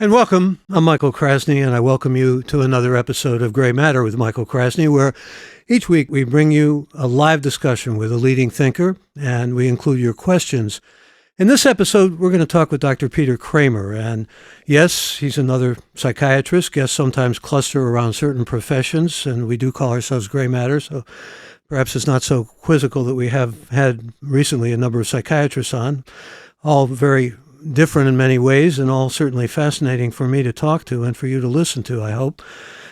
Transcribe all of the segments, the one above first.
And welcome. I'm Michael Krasny, and I welcome you to another episode of Gray Matter with Michael Krasny, where each week we bring you a live discussion with a leading thinker, and we include your questions. In this episode, we're going to talk with Dr. Peter Kramer, and yes, he's another psychiatrist. Guests sometimes cluster around certain professions, and we do call ourselves Gray Matter, so perhaps it's not so quizzical that we have had recently a number of psychiatrists on, all very different in many ways, and all certainly fascinating for me to talk to and for you to listen to, I hope.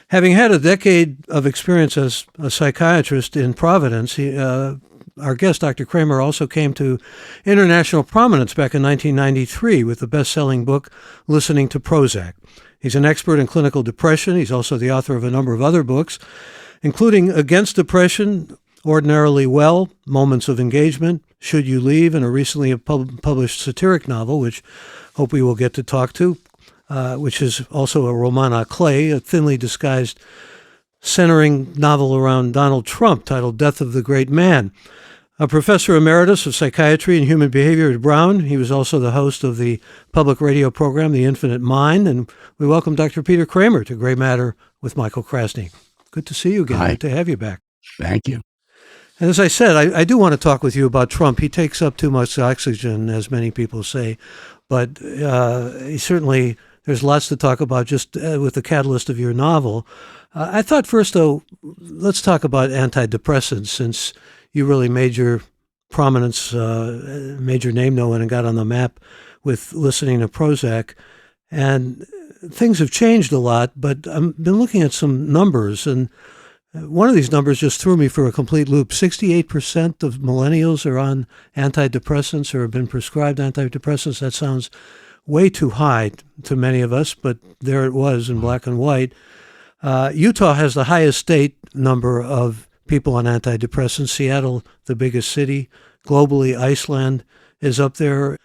Having had a decade of experience as a psychiatrist in Providence, our guest, Dr. Kramer, also came to international prominence back in 1993 with the best-selling book, Listening to Prozac. He's an expert in clinical depression. He's also the author of a number of other books, including Against Depression, Ordinarily Well, Moments of Engagement, Should You Leave, and a recently published satiric novel, which I hope we will get to talk to, which is also a roman à clef, a thinly disguised centering novel around Donald Trump titled Death of the Great Man. A professor emeritus of psychiatry and human behavior at Brown, he was also the host of the public radio program The Infinite Mind, and we welcome Dr. Peter Kramer to Gray Matter with Michael Krasny. Good to see you again. Hi. Good to have you back. Thank you. And as I said, I do want to talk with you about Trump. He takes up too much oxygen, as many people say, but he certainly, there's lots to talk about just with the catalyst of your novel. I thought first, though, let's talk about antidepressants, since you really made your prominence, made your name known and got on the map with Listening to Prozac. And things have changed a lot, but I've been looking at some numbers, and one of these numbers just threw me for a complete loop. 68% of millennials are on antidepressants or have been prescribed antidepressants. That sounds way too high to many of us, but there it was in black and white. Utah has the highest state number of people on antidepressants. Seattle, the biggest city. Globally, Iceland is up there.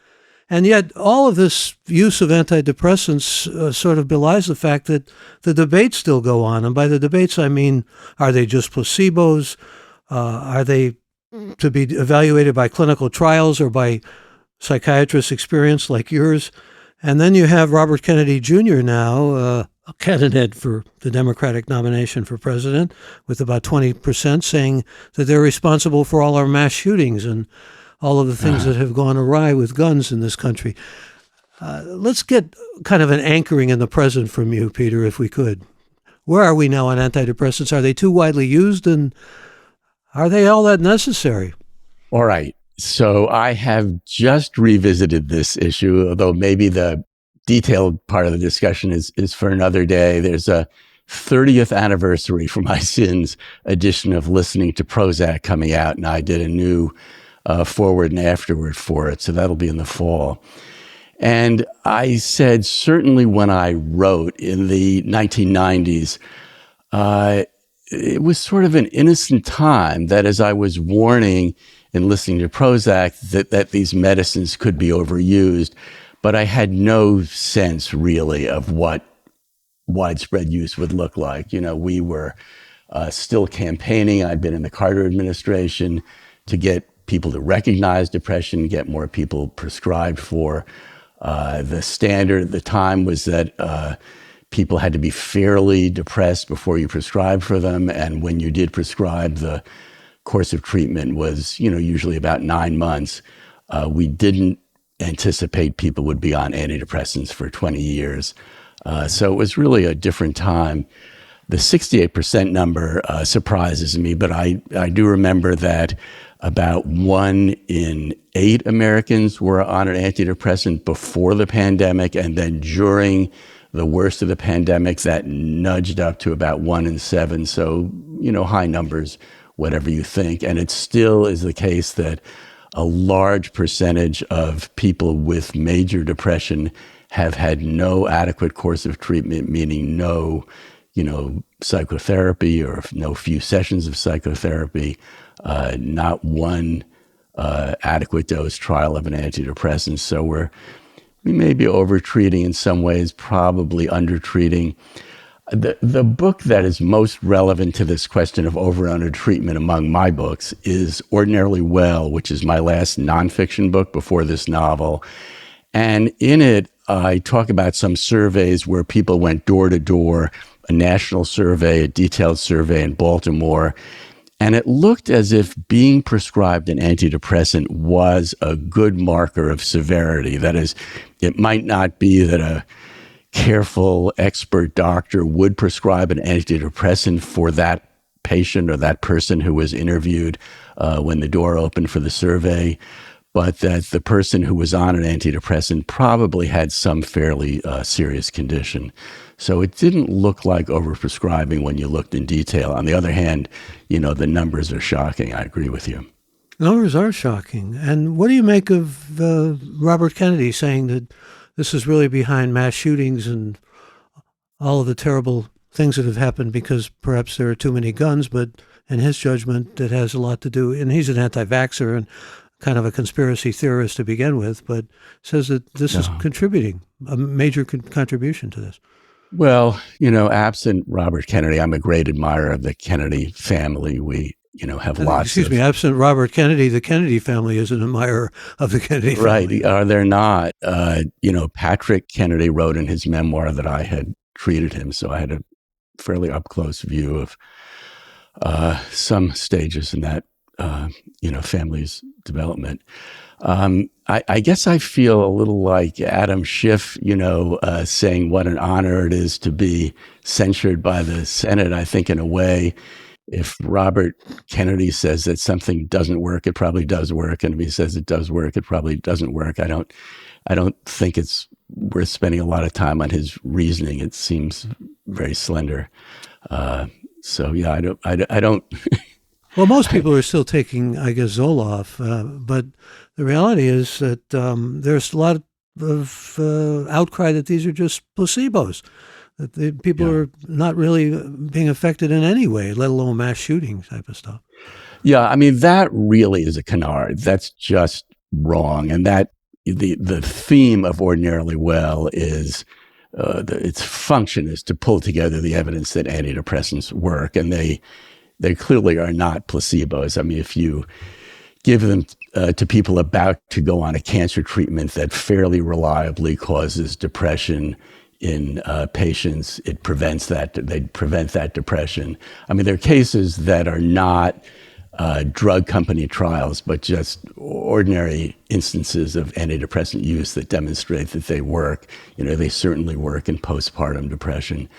And yet all of this use of antidepressants sort of belies the fact that the debates still go on. And by the debates, I mean, are they just placebos? Are they to be evaluated by clinical trials or by psychiatrists experienced like yours? And then you have Robert Kennedy Jr. now, a candidate for the Democratic nomination for president, with about 20% saying that they're responsible for all our mass shootings and all of the things that have gone awry with guns in this country. Let's get kind of an anchoring in the present from you, Peter, if we could. Where are we now on antidepressants? Are they too widely used, and are they all that necessary? All right. So I have just revisited this issue, although maybe the detailed part of the discussion is for another day. There's a 30th anniversary for my sins edition of Listening to Prozac coming out, and I did a new forward and afterward for it. So that'll be in the fall. And I said, certainly when I wrote in the 1990s, it was sort of an innocent time that as I was warning and listening to Prozac that these medicines could be overused, but I had no sense really of what widespread use would look like. You know, we were still campaigning. I'd been in the Carter administration to get people to recognize depression, get more people prescribed for. The standard at the time was that people had to be fairly depressed before you prescribed for them. And when you did prescribe, the course of treatment was, usually about 9 months. We didn't anticipate people would be on antidepressants for 20 years. So it was really a different time. The 68% number surprises me, but I do remember that about 1 in 8 Americans were on an antidepressant before the pandemic, and then during the worst of the pandemic, that nudged up to about 1 in 7. So, high numbers, whatever you think. And it still is the case that a large percentage of people with major depression have had no adequate course of treatment, meaning no, psychotherapy or no few sessions of psychotherapy, not one adequate dose trial of an antidepressant. So we may be over-treating in some ways, probably under-treating. The book that is most relevant to this question of over and under treatment among my books is Ordinarily Well, which is my last nonfiction book before this novel. And in it, I talk about some surveys where people went door to door, a national survey, a detailed survey in Baltimore, and it looked as if being prescribed an antidepressant was a good marker of severity. That is, it might not be that a careful expert doctor would prescribe an antidepressant for that patient or that person who was interviewed when the door opened for the survey, but that the person who was on an antidepressant probably had some fairly serious condition. So it didn't look like overprescribing when you looked in detail. On the other hand, the numbers are shocking. I agree with you. Numbers are shocking. And what do you make of Robert Kennedy saying that this is really behind mass shootings and all of the terrible things that have happened because perhaps there are too many guns, but in his judgment, it has a lot to do, and he's an anti-vaxxer and kind of a conspiracy theorist to begin with, but says that this is contributing, a major contribution to this. Well, absent Robert Kennedy, I'm a great admirer of the Kennedy family. We have lots Excuse me, absent Robert Kennedy, the Kennedy family is an admirer of the Kennedy family. Right. Are there not? Patrick Kennedy wrote in his memoir that I had treated him, so I had a fairly up-close view of some stages in that, family's development. I guess I feel a little like Adam Schiff, saying what an honor it is to be censured by the Senate. I think in a way, if Robert Kennedy says that something doesn't work, it probably does work. And if he says it does work, it probably doesn't work. I don't think it's worth spending a lot of time on his reasoning. It seems very slender. So yeah, I don't. Well, most people are still taking, I guess, Zoloft, but the reality is that there's a lot of outcry that these are just placebos. That the people are not really being affected in any way, let alone mass shooting type of stuff. Yeah, I mean, that really is a canard. That's just wrong. And that the theme of Ordinarily Well is its function is to pull together the evidence that antidepressants work, and they clearly are not placebos. I mean, if you give them to people about to go on a cancer treatment that fairly reliably causes depression in patients, it prevents that. They prevent that depression. I mean, there are cases that are not drug company trials, but just ordinary instances of antidepressant use that demonstrate that they work. They certainly work in postpartum depression.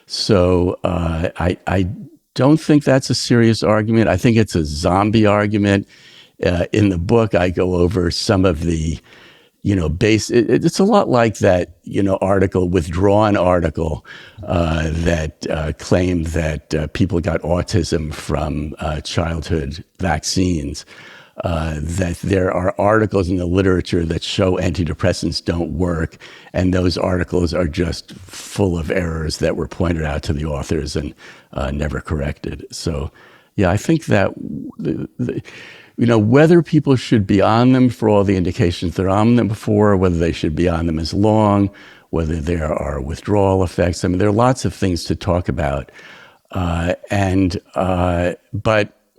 So I don't think that's a serious argument. I think it's a zombie argument. In the book, I go over some of the, it's a lot like that, withdrawn article that claimed that people got autism from childhood vaccines. That there are articles in the literature that show antidepressants don't work, and those articles are just full of errors that were pointed out to the authors and never corrected. So, yeah, I think that whether people should be on them for all the indications they're on them for, whether they should be on them as long, whether there are withdrawal effects. I mean, there are lots of things to talk about, but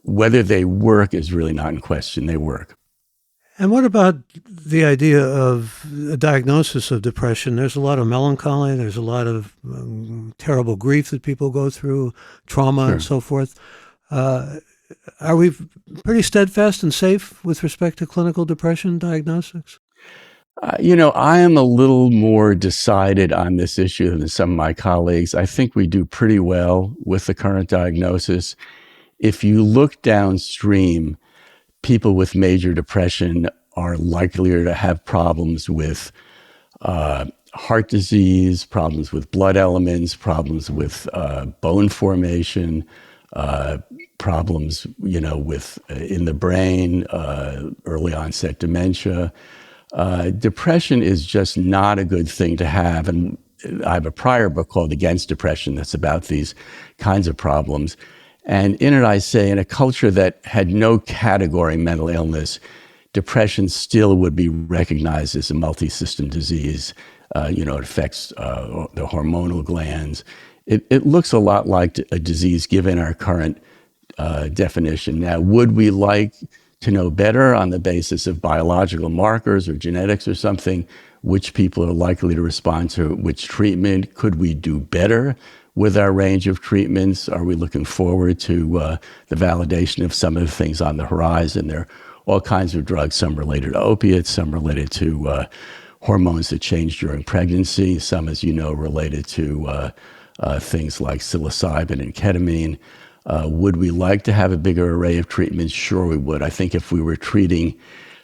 whether they work is really not in question. They work. And what about the idea of a diagnosis of depression? There's a lot of melancholy. There's a lot of terrible grief that people go through, trauma and so forth. Are we pretty steadfast and safe with respect to clinical depression diagnostics? I am a little more decided on this issue than some of my colleagues. I think we do pretty well with the current diagnosis. If you look downstream, people with major depression are likelier to have problems with heart disease, problems with blood elements, problems with bone formation, problems, with in the brain, early onset dementia. Depression is just not a good thing to have. And I have a prior book called Against Depression that's about these kinds of problems. And in it, I say, in a culture that had no category mental illness, depression still would be recognized as a multi-system disease. It affects the hormonal glands. It looks a lot like a disease given our current definition. Now, would we like to know better on the basis of biological markers or genetics or something? which people are likely to respond to which treatment. Could we do better with our range of treatments? Are we looking forward to the validation of some of the things on the horizon? There are all kinds of drugs, some related to opiates, some related to hormones that change during pregnancy, some, as you know, related to things like psilocybin and ketamine. Would we like to have a bigger array of treatments? Sure, we would. I think if we were treating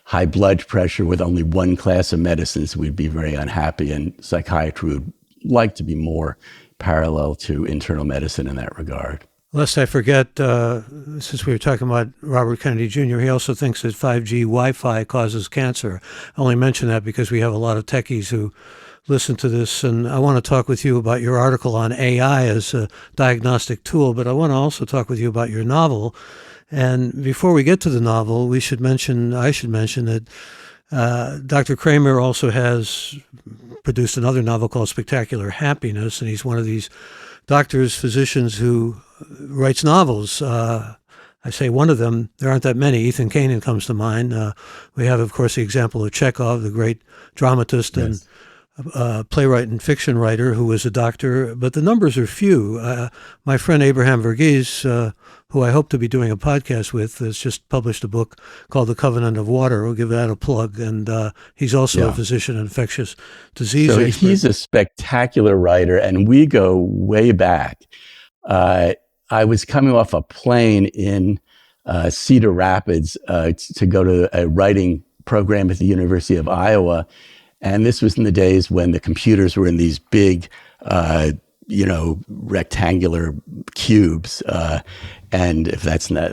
high blood pressure with only one class of medicines, we'd be very unhappy, and psychiatry would like to be more parallel to internal medicine in that regard. Lest I forget, since we were talking about Robert Kennedy Jr., he also thinks that 5G Wi-Fi causes cancer. I only mention that because we have a lot of techies who listen to this, and I want to talk with you about your article on AI as a diagnostic tool, but I want to also talk with you about your novel. And before we get to the novel, I should mention that Dr. Kramer also has produced another novel called Spectacular Happiness, and he's one of these doctors, physicians who writes novels. I say one of them. There aren't that many. Ethan Kanin comes to mind. We have, of course, the example of Chekhov, the great dramatist and playwright and fiction writer who was a doctor, but the numbers are few. My friend Abraham Verghese, who I hope to be doing a podcast with, has just published a book called The Covenant of Water. We'll give that a plug. And he's also a physician in infectious disease. So he's a spectacular writer, and we go way back. I was coming off a plane in Cedar Rapids to go to a writing program at the University of Iowa. And this was in the days when the computers were in these big, rectangular cubes. And if that's not,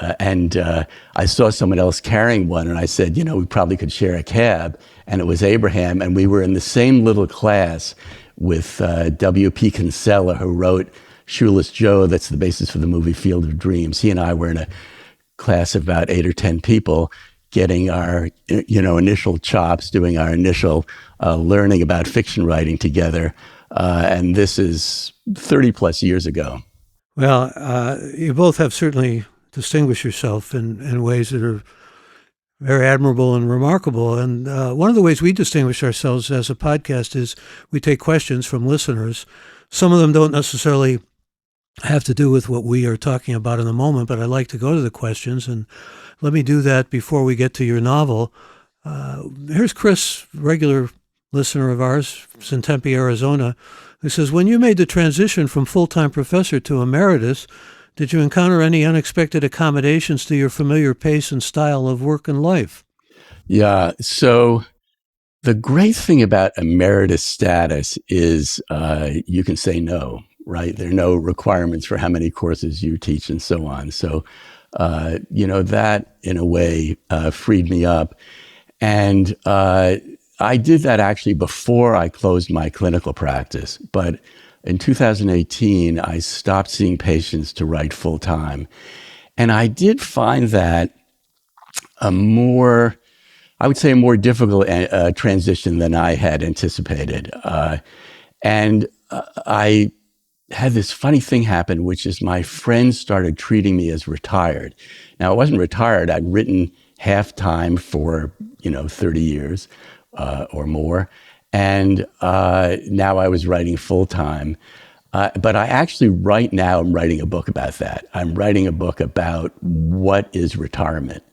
I saw someone else carrying one, and I said, we probably could share a cab. And it was Abraham, and we were in the same little class with W.P. Kinsella, who wrote Shoeless Joe. That's the basis for the movie Field of Dreams. He and I were in a class of about 8 or 10 people, getting our, initial chops, doing our initial learning about fiction writing together. And this is 30 plus years ago. Well, you both have certainly distinguished yourself in ways that are very admirable and remarkable. And one of the ways we distinguish ourselves as a podcast is we take questions from listeners. Some of them don't necessarily have to do with what we are talking about in the moment, but I like to go to the questions, and let me do that before we get to your novel. Here's Chris, regular listener of ours from Tempe, Arizona, who says, when you made the transition from full-time professor to emeritus, did you encounter any unexpected accommodations to your familiar pace and style of work and life? Yeah, so the great thing about emeritus status is you can say no, right? There are no requirements for how many courses you teach and so on. So that in a way freed me up. And I did that actually before I closed my clinical practice. But in 2018, I stopped seeing patients to write full time. And I did find that a more difficult transition than I had anticipated. And I had this funny thing happen, which is my friends started treating me as retired. Now, I wasn't retired. I'd written half-time for, 30 years or more. And now I was writing full-time. But I actually, right now, I'm writing a book about that. I'm writing a book about what is retirement.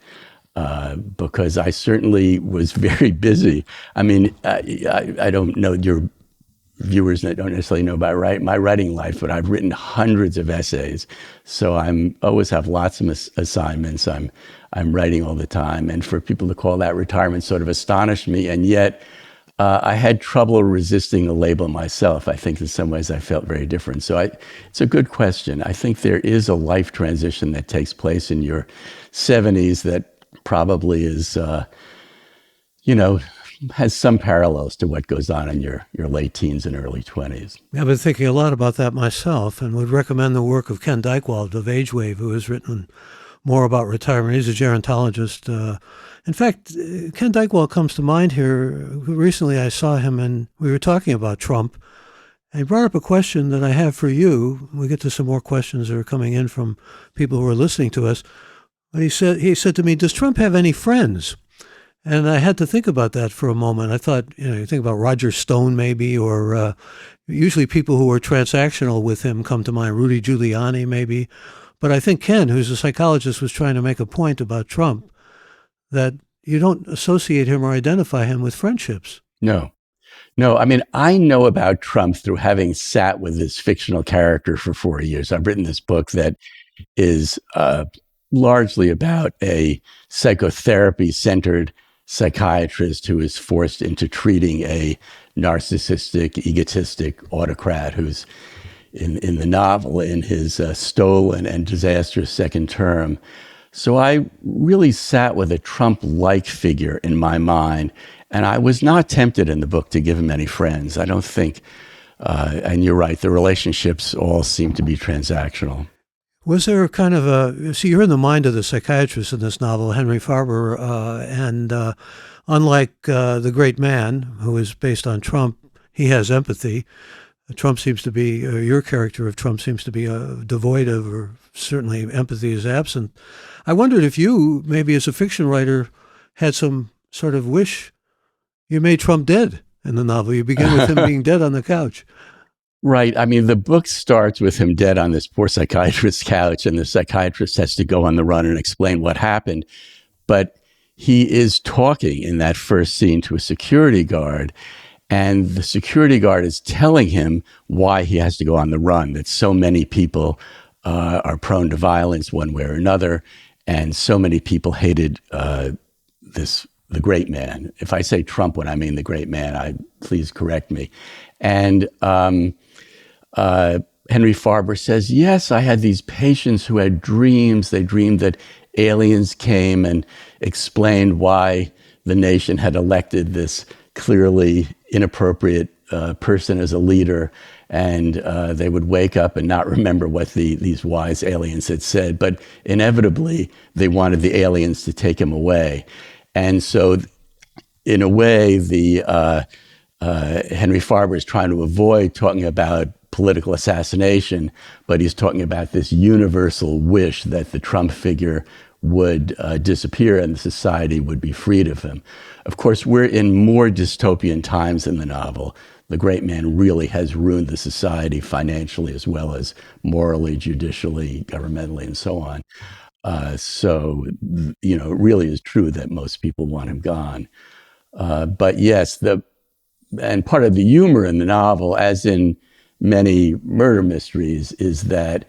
Because I certainly was very busy. I mean, I don't know your viewers that don't necessarily know about my writing life, but I've written hundreds of essays. So I'm always have lots of assignments. I'm writing all the time. And for people to call that retirement sort of astonished me. And yet I had trouble resisting the label myself. I think in some ways I felt very different. So it's a good question. I think there is a life transition that takes place in your 70s that probably is, has some parallels to what goes on in your late teens and early 20s. I've been thinking a lot about that myself and would recommend the work of Ken Dykewald of Age Wave, who has written more about retirement. He's a gerontologist. In fact, Ken Dykewald comes to mind here. Recently I saw him and we were talking about Trump. And he brought up a question that I have for you. We'll get to some more questions that are coming in from people who are listening to us. But he said to me, does Trump have any friends? And I had to think about that for a moment. I thought, you think about Roger Stone maybe, or usually people who were transactional with him come to mind, Rudy Giuliani maybe. But I think Ken, who's a psychologist, was trying to make a point about Trump, that you don't associate him or identify him with friendships. No. No, I mean, I know about Trump through having sat with this fictional character for 4 years. I've written this book that is largely about a psychotherapy-centered psychiatrist who is forced into treating a narcissistic, egotistic autocrat who's in the novel in his stolen and disastrous second term. So I really sat with a Trump-like figure in my mind, and I was not tempted in the book to give him any friends. I don't think, and you're right, the relationships all seem to be transactional. Was there kind of you're in the mind of the psychiatrist in this novel, Henry Farber, and unlike The Great Man, who is based on Trump, he has empathy. Trump seems to be, your character of Trump seems to be devoid of, or certainly empathy is absent. I wondered if you, maybe as a fiction writer, had some sort of wish. You made Trump dead in the novel. You begin with him being dead on the couch. Right. I mean, the book starts with him dead on this poor psychiatrist's couch, and the psychiatrist has to go on the run and explain what happened. But he is talking in that first scene to a security guard, and the security guard is telling him why he has to go on the run, that so many people are prone to violence one way or another, and so many people hated the great man. If I say Trump when I mean the great man, please correct me. And Henry Farber says, yes, I had these patients who had dreams. They dreamed that aliens came and explained why the nation had elected this clearly inappropriate person as a leader. And they would wake up and not remember what these wise aliens had said. But inevitably, they wanted the aliens to take him away. And so, in a way, the Henry Farber is trying to avoid talking about political assassination, but he's talking about this universal wish that the Trump figure would disappear and the society would be freed of him. Of course, we're in more dystopian times in the novel. The great man really has ruined the society financially as well as morally, judicially, governmentally, and so on. So, it really is true that most people want him gone. But yes, and part of the humor in the novel, as in many murder mysteries, is that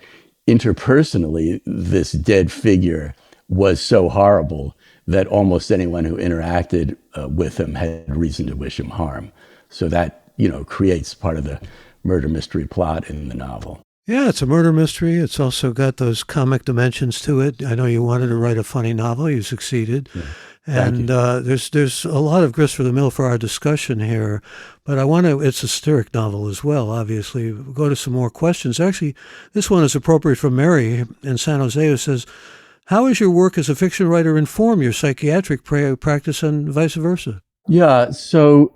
interpersonally, this dead figure was so horrible that almost anyone who interacted with him had reason to wish him harm. So that, creates part of the murder mystery plot in the novel. Yeah, it's a murder mystery. It's also got those comic dimensions to it. I know you wanted to write a funny novel. You succeeded. Yeah. And there's a lot of grist for the mill for our discussion here. But it's a satiric novel as well, obviously. We'll go to some more questions. Actually, this one is appropriate from Mary in San Jose, who says, how has your work as a fiction writer informed your psychiatric practice and vice versa? Yeah, so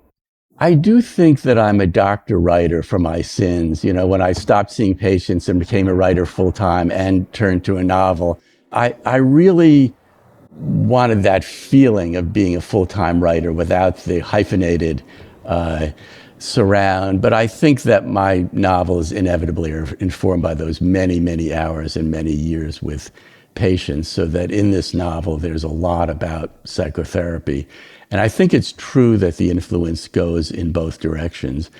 I do think that I'm a doctor writer for my sins. When I stopped seeing patients and became a writer full time and turned to a novel, I really wanted that feeling of being a full-time writer without the hyphenated surround. But I think that my novels inevitably are informed by those many, many hours and many years with patients, so that in this novel, there's a lot about psychotherapy. And I think it's true that the influence goes in both directions.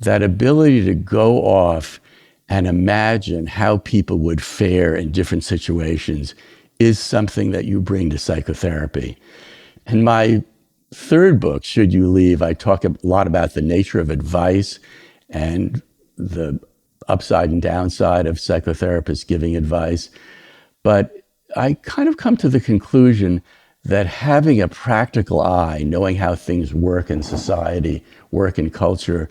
That ability to go off and imagine how people would fare in different situations is something that you bring to psychotherapy. In my third book, Should You Leave, I talk a lot about the nature of advice and the upside and downside of psychotherapists giving advice. But I kind of come to the conclusion that having a practical eye, knowing how things work in society, work in culture,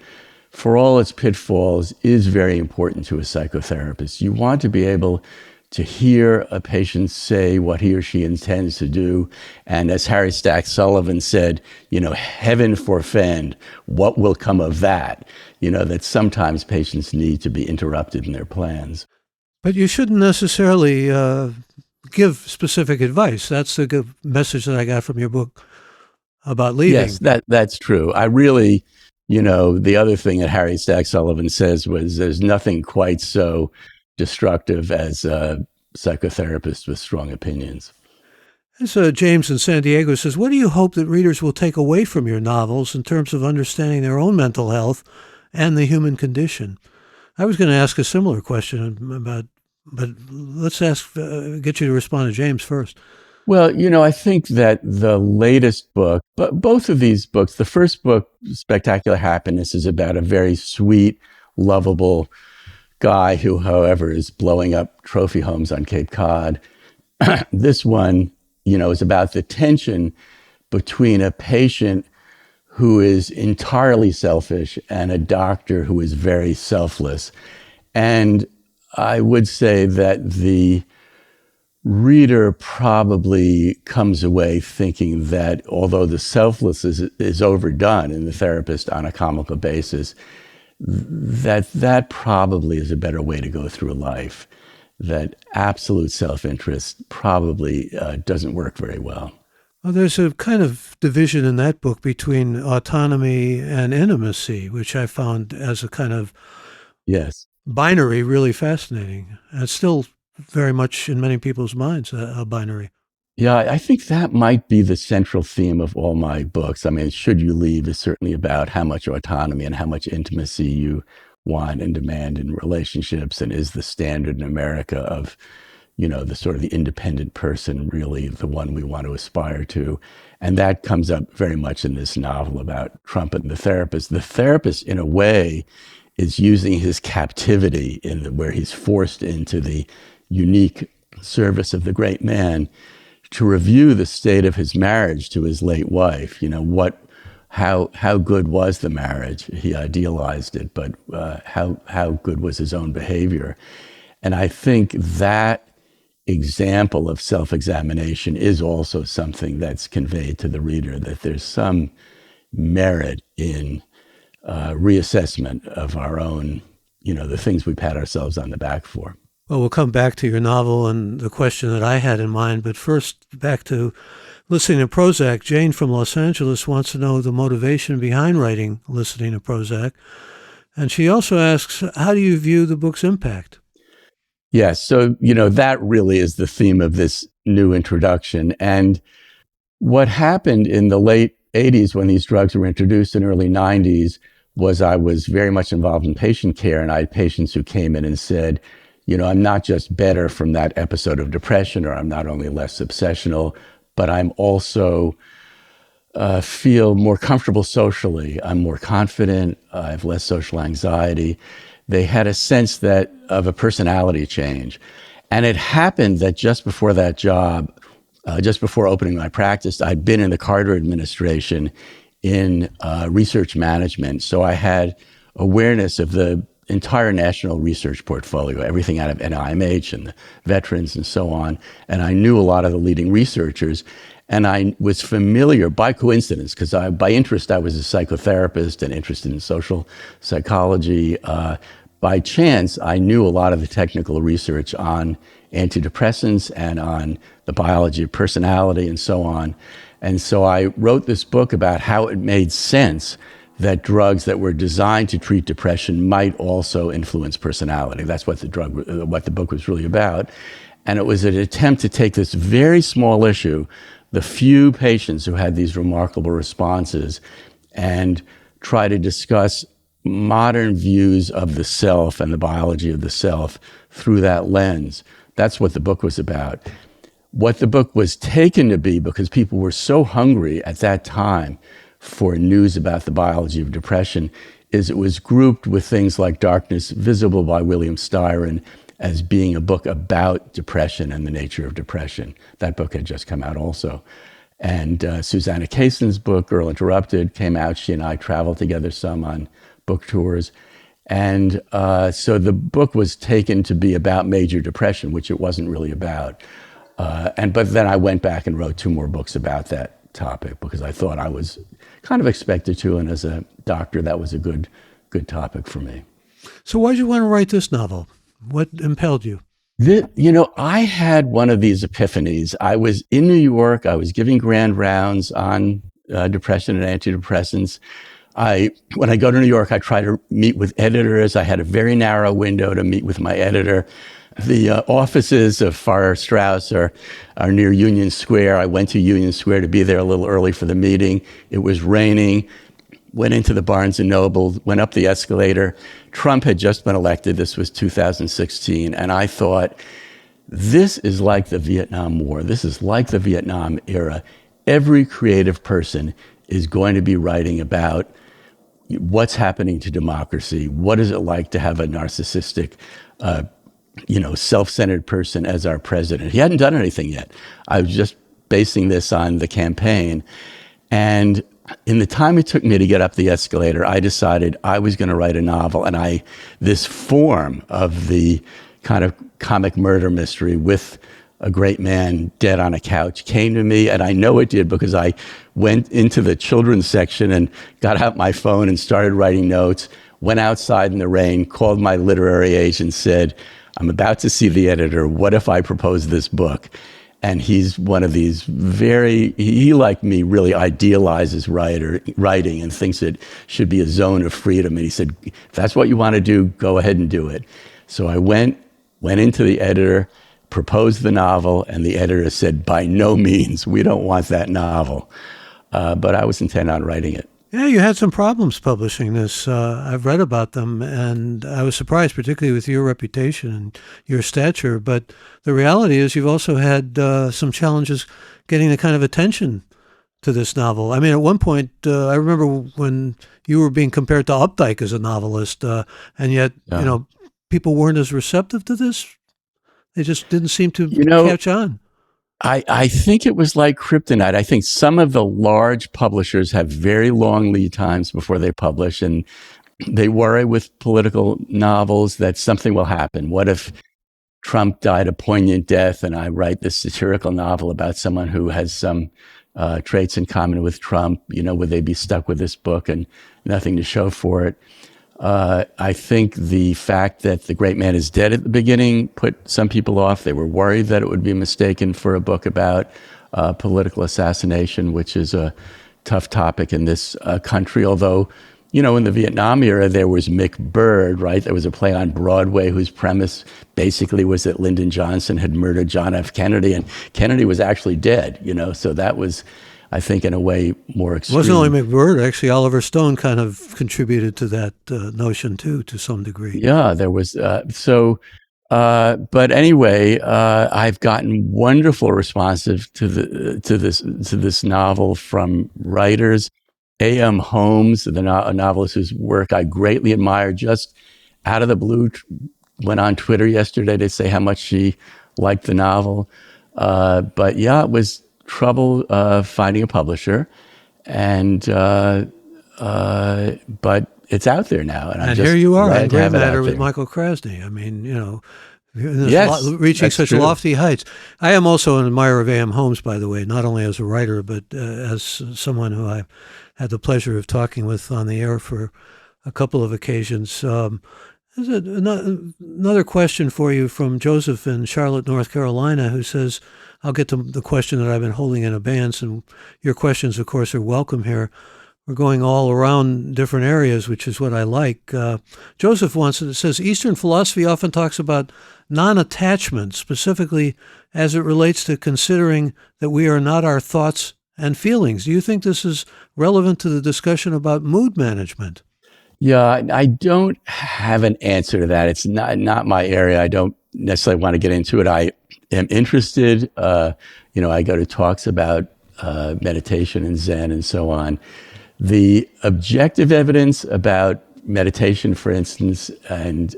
for all its pitfalls, is very important to a psychotherapist. You want to be able to hear a patient say what he or she intends to do. And as Harry Stack Sullivan said, heaven forfend, what will come of that? That sometimes patients need to be interrupted in their plans. But you shouldn't necessarily give specific advice. That's the good message that I got from your book. about leaving. Yes, that's true. I really, the other thing that Harry Stack Sullivan says was there's nothing quite so destructive as a psychotherapist with strong opinions. And so James in San Diego says, what do you hope that readers will take away from your novels in terms of understanding their own mental health and the human condition? I was going to ask a similar question but let's get you to respond to James first. Well, I think that the latest book, but both of these books, the first book, Spectacular Happiness, is about a very sweet, lovable guy who, however, is blowing up trophy homes on Cape Cod. This one, is about the tension between a patient who is entirely selfish and a doctor who is very selfless. And I would say that the reader probably comes away thinking that although the selfless is overdone in the therapist on a comical basis, that probably is a better way to go through life. That absolute self-interest probably doesn't work very well. Well, there's a kind of division in that book between autonomy and intimacy, which I found as a kind of binary really fascinating. And it's still very much in many people's minds a binary. Yeah, I think that might be the central theme of all my books. I mean, Should You Leave is certainly about how much autonomy and how much intimacy you want and demand in relationships, and is the standard in America of, the sort of the independent person really the one we want to aspire to. And that comes up very much in this novel about Trump and the therapist. The therapist, in a way, is using his captivity where he's forced into the unique service of the great man to review the state of his marriage to his late wife. How good was the marriage? He idealized it, but how good was his own behavior? And I think that example of self-examination is also something that's conveyed to the reader, that there's some merit in reassessment of our own, the things we pat ourselves on the back for. Well, we'll come back to your novel and the question that I had in mind, but first back to Listening to Prozac. Jane from Los Angeles wants to know the motivation behind writing Listening to Prozac. And she also asks, how do you view the book's impact? Yes, so, that really is the theme of this new introduction. And what happened in the late 80s when these drugs were introduced in early 90s was I was very much involved in patient care, and I had patients who came in and said, I'm not just better from that episode of depression, or I'm not only less obsessional, but I'm also feel more comfortable socially. I'm more confident. I have less social anxiety. They had a sense of a personality change. And it happened that just before that job, just before opening my practice, I'd been in the Carter administration in research management. So I had awareness of the entire national research portfolio, everything out of NIMH and the veterans and so on. And I knew a lot of the leading researchers. And I was familiar by coincidence, because by interest, I was a psychotherapist and interested in social psychology. By chance, I knew a lot of the technical research on antidepressants and on the biology of personality and so on. And so I wrote this book about how it made sense that drugs that were designed to treat depression might also influence personality. That's what the book was really about. And it was an attempt to take this very small issue, the few patients who had these remarkable responses, and try to discuss modern views of the self and the biology of the self through that lens. That's what the book was about. What the book was taken to be, because people were so hungry at that time for news about the biology of depression, is it was grouped with things like Darkness Visible by William Styron as being a book about depression and the nature of depression. That book had just come out also. And Susanna Kaysen's book, Girl Interrupted, came out. She and I traveled together some on book tours. And so the book was taken to be about major depression, which it wasn't really about. But then I went back and wrote 2 more books about that topic, because I thought I was kind of expected to, and as a doctor, that was a good topic for me. So why did you want to write this novel? What impelled you? I had one of these epiphanies. I was in New York. I was giving grand rounds on depression and antidepressants. When I go to New York, I try to meet with editors. I had a very narrow window to meet with my editor. The offices of Farrar Straus are near Union Square. I went to Union Square to be there a little early for the meeting. It was raining. Went into the Barnes & Noble, went up the escalator. Trump had just been elected. This was 2016. And I thought, this is like the Vietnam War. This is like the Vietnam era. Every creative person is going to be writing about what's happening to democracy. What is it like to have a narcissistic, self-centered person as our president? He hadn't done anything yet. I was just basing this on the campaign. And in the time it took me to get up the escalator, I decided I was going to write a novel. And this form of the kind of comic murder mystery with a great man dead on a couch came to me. And I know it did because I went into the children's section and got out my phone and started writing notes, went outside in the rain, called my literary agent, said, I'm about to see the editor. What if I propose this book? And he's one of these he, like me, really idealizes writing and thinks it should be a zone of freedom. And he said, if that's what you want to do, go ahead and do it. So I went into the editor, proposed the novel, and the editor said, by no means, we don't want that novel. But I was intent on writing it. Yeah, you had some problems publishing this. I've read about them, and I was surprised, particularly with your reputation and your stature. But the reality is you've also had some challenges getting the kind of attention to this novel. I mean, at one point, I remember when you were being compared to Updike as a novelist, and yet, people weren't as receptive to this. They just didn't seem to catch on. I think it was like kryptonite. I think some of the large publishers have very long lead times before they publish, and they worry with political novels that something will happen. What if Trump died a poignant death and I write this satirical novel about someone who has some traits in common with Trump? Would they be stuck with this book and nothing to show for it? I think the fact that the great man is dead at the beginning put some people off. They were worried that it would be mistaken for a book about political assassination, which is a tough topic in this country. Although, in the Vietnam era, there was Mick Bird, right? There was a play on Broadway whose premise basically was that Lyndon Johnson had murdered John F. Kennedy, and Kennedy was actually dead, so that was, I think, in a way more extreme. It wasn't only McBird. Actually, Oliver Stone kind of contributed to that notion, too, to some degree. Yeah, there was. But anyway, I've gotten wonderful responses to this novel from writers. A.M. Holmes, a novelist whose work I greatly admire, just out of the blue, went on Twitter yesterday to say how much she liked the novel. But yeah, it was trouble finding a publisher, but it's out there now, and here you are on Gray Matter with Michael Krasny. I mean, yes, reaching such true. lofty heights. I am also an admirer of A.M. Holmes, by the way, not only as a writer, but as someone who I had the pleasure of talking with on the air for a couple of occasions. There's another question for you from Joseph in Charlotte, North Carolina, who says, I'll get to the question that I've been holding in abeyance, and your questions, of course, are welcome here. We're going all around different areas, which is what I like. Joseph says, Eastern philosophy often talks about non-attachment, specifically as it relates to considering that we are not our thoughts and feelings. Do you think this is relevant to the discussion about mood management? Yeah, I don't have an answer to that. It's not my area. I don't necessarily want to get into it. I am interested. I go to talks about meditation and Zen and so on. The objective evidence about meditation, for instance, and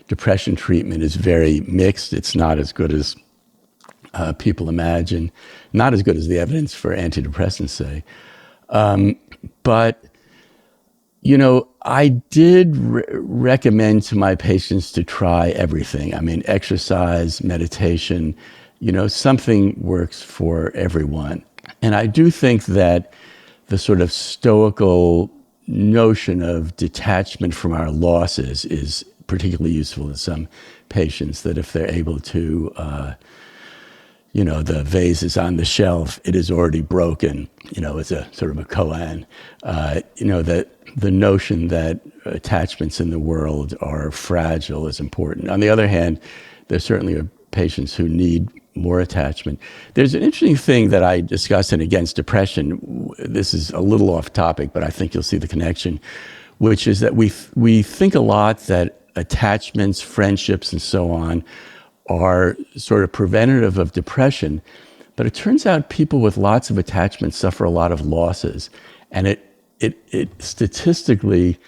depression treatment is very mixed. It's not as good as people imagine, not as good as the evidence for antidepressants, say. But I did recommend to my patients to try everything. I mean, exercise, meditation, something works for everyone. And I do think that the sort of stoical notion of detachment from our losses is particularly useful in some patients, that if they're able to the vase is on the shelf, it is already broken, as a sort of a koan. That the notion that attachments in the world are fragile is important. On the other hand, there certainly are patients who need more attachment. There's an interesting thing that I discuss in Against Depression. This is a little off topic, but I think you'll see the connection, which is that we think a lot that attachments, friendships, and so on are sort of preventative of depression. But it turns out people with lots of attachments suffer a lot of losses. And it statistically,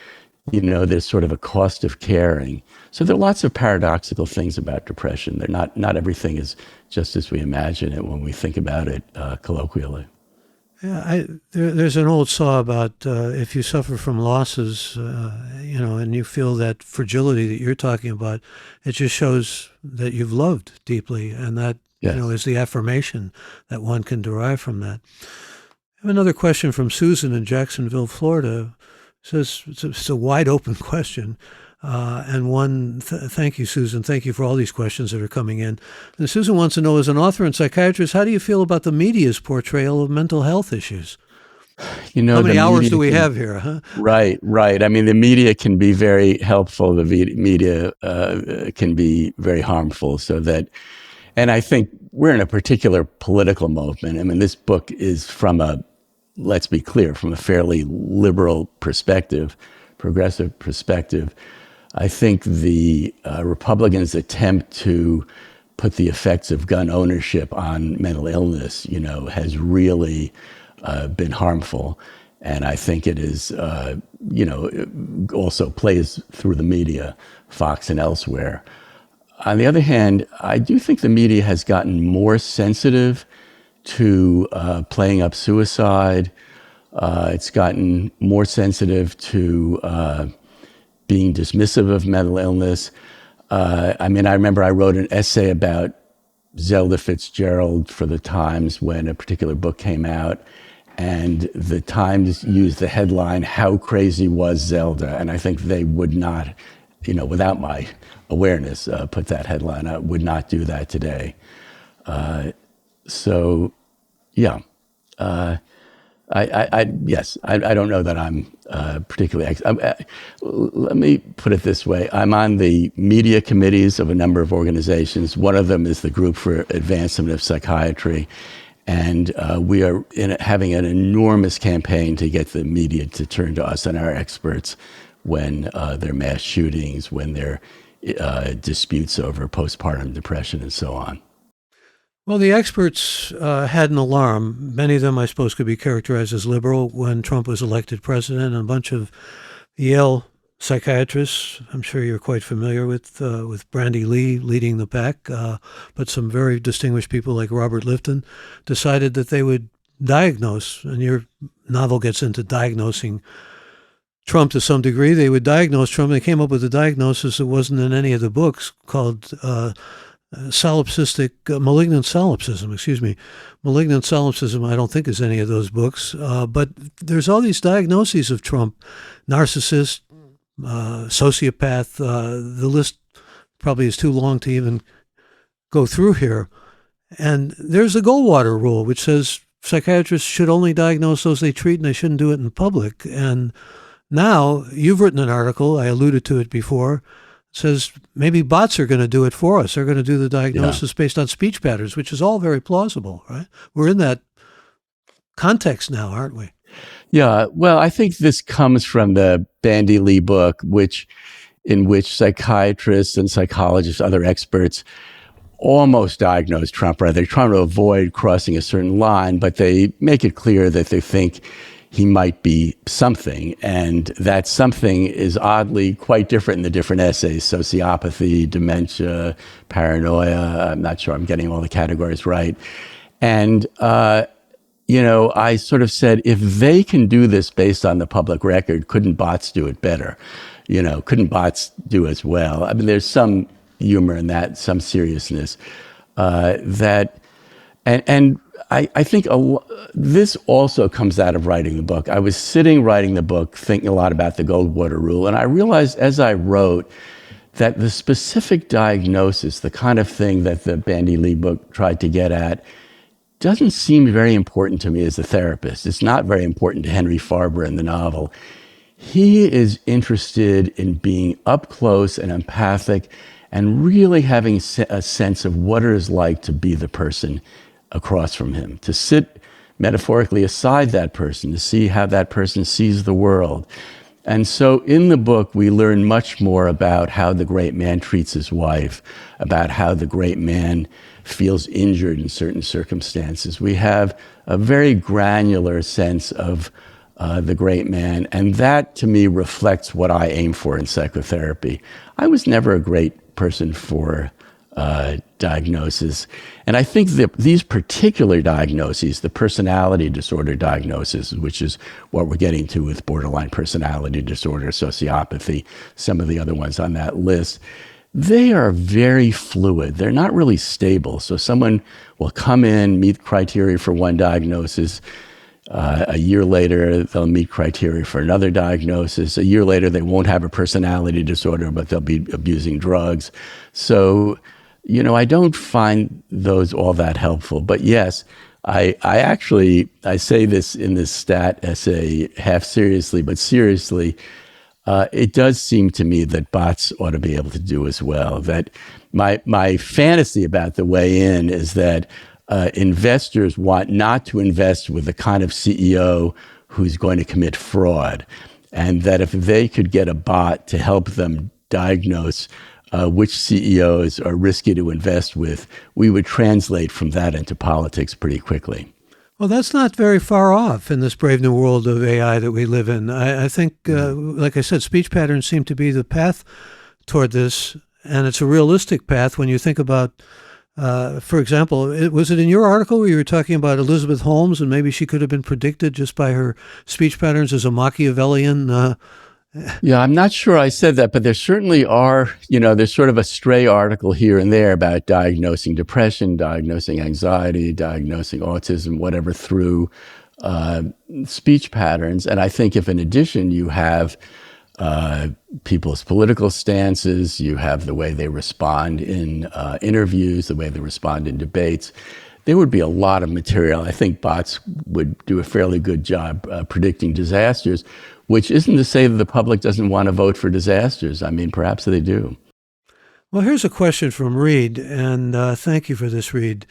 there's sort of a cost of caring. So there are lots of paradoxical things about depression. They're not everything is just as we imagine it when we think about it colloquially. Yeah, there's an old saw about if you suffer from losses, and you feel that fragility that you're talking about, it just shows that you've loved deeply, and that Yes. is the affirmation that one can derive from that. I have another question from Susan in Jacksonville, Florida. It says it's a wide open question. Thank you, Susan. Thank you for all these questions that are coming in. And Susan wants to know, as an author and psychiatrist, how do you feel about the media's portrayal of mental health issues? How many hours do we have here? Huh? Right. I mean, the media can be very helpful. The media can be very harmful. And I think we're in a particular political movement. I mean, this book is let's be clear, from a fairly liberal perspective, progressive perspective. I think the Republicans' attempt to put the effects of gun ownership on mental illness, has really been harmful. And I think it is, it also plays through the media, Fox and elsewhere. On the other hand, I do think the media has gotten more sensitive to playing up suicide. It's gotten more sensitive to being dismissive of mental illness. I remember I wrote an essay about Zelda Fitzgerald for the Times when a particular book came out, and the Times used the headline, "How Crazy Was Zelda?" And I think they would not, without my awareness, put that headline out, would not do that today. I don't know that I'm particularly. Let me put it this way: I'm on the media committees of a number of organizations. One of them is the Group for Advancement of Psychiatry, and we are having an enormous campaign to get the media to turn to us and our experts when there are mass shootings, when there are disputes over postpartum depression, and so on. Well, the experts had an alarm. Many of them, I suppose, could be characterized as liberal when Trump was elected president. And a bunch of Yale psychiatrists, I'm sure you're quite familiar with Brandy Lee leading the pack, but some very distinguished people like Robert Lifton decided that they would diagnose, and your novel gets into diagnosing Trump to some degree. They would diagnose Trump. They came up with a diagnosis that wasn't in any of the books called malignant solipsism, Malignant solipsism, I don't think is any of those books. But there's all these diagnoses of Trump: narcissist, sociopath. The list probably is too long to even go through here. And there's the Goldwater rule, which says psychiatrists should only diagnose those they treat, and they shouldn't do it in public. And now you've written an article, I alluded to it before, says maybe bots are going to do it for us. They're going to do the diagnosis based on speech patterns, which is all very plausible, right? We're in that context now, aren't we? Yeah. Well, I think this comes from the Bandy Lee book, in which psychiatrists and psychologists, other experts, almost diagnose Trump. Right? They're trying to avoid crossing a certain line, but they make it clear that they think he might be something, and that something is oddly quite different in the different essays: sociopathy, dementia, paranoia. I'm not sure I'm getting all the categories right. And, I sort of said, if they can do this based on the public record, couldn't bots do it better? Couldn't bots do as well? I mean, there's some humor in that, some seriousness. I think this also comes out of writing the book. I was sitting writing the book, thinking a lot about the Goldwater rule, and I realized as I wrote that the specific diagnosis, the kind of thing that the Bandy Lee book tried to get at, doesn't seem very important to me as a therapist. It's not very important to Henry Farber in the novel. He is interested in being up close and empathic and really having a sense of what it is like to be the person across from him, to sit metaphorically aside that person, to see how that person sees the world. And so in the book, we learn much more about how the great man treats his wife, about how the great man feels injured in certain circumstances. We have a very granular sense of the great man, and that to me reflects what I aim for in psychotherapy. I was never a great person for diagnosis, and I think that these particular diagnoses, the personality disorder diagnosis, which is what we're getting to with borderline personality disorder, sociopathy, some of the other ones on that list, they are very fluid. They're not really stable. So someone will come in, meet criteria for one diagnosis. A year later, they'll meet criteria for another diagnosis. A year later, they won't have a personality disorder, but they'll be abusing drugs. So, I don't find those all that helpful. But yes, I say this in this stat essay half seriously, but seriously, it does seem to me that bots ought to be able to do as well. That my fantasy about the way in is that investors want not to invest with the kind of CEO who's going to commit fraud, and that if they could get a bot to help them diagnose which CEOs are risky to invest with, we would translate from that into politics pretty quickly. Well, that's not very far off in this brave new world of AI that we live in. I think, like I said, speech patterns seem to be the path toward this, and it's a realistic path when you think about, for example, was it in your article where you were talking about Elizabeth Holmes, and maybe she could have been predicted just by her speech patterns as a Machiavellian? Yeah, I'm not sure I said that, but there certainly are, there's sort of a stray article here and there about diagnosing depression, diagnosing anxiety, diagnosing autism, whatever, through speech patterns. And I think if in addition you have people's political stances, you have the way they respond in interviews, the way they respond in debates, there would be a lot of material. I think bots would do a fairly good job predicting disasters, which isn't to say that the public doesn't want to vote for disasters. I mean, perhaps they do. Well, here's a question from Reed, and thank you for this, Reed.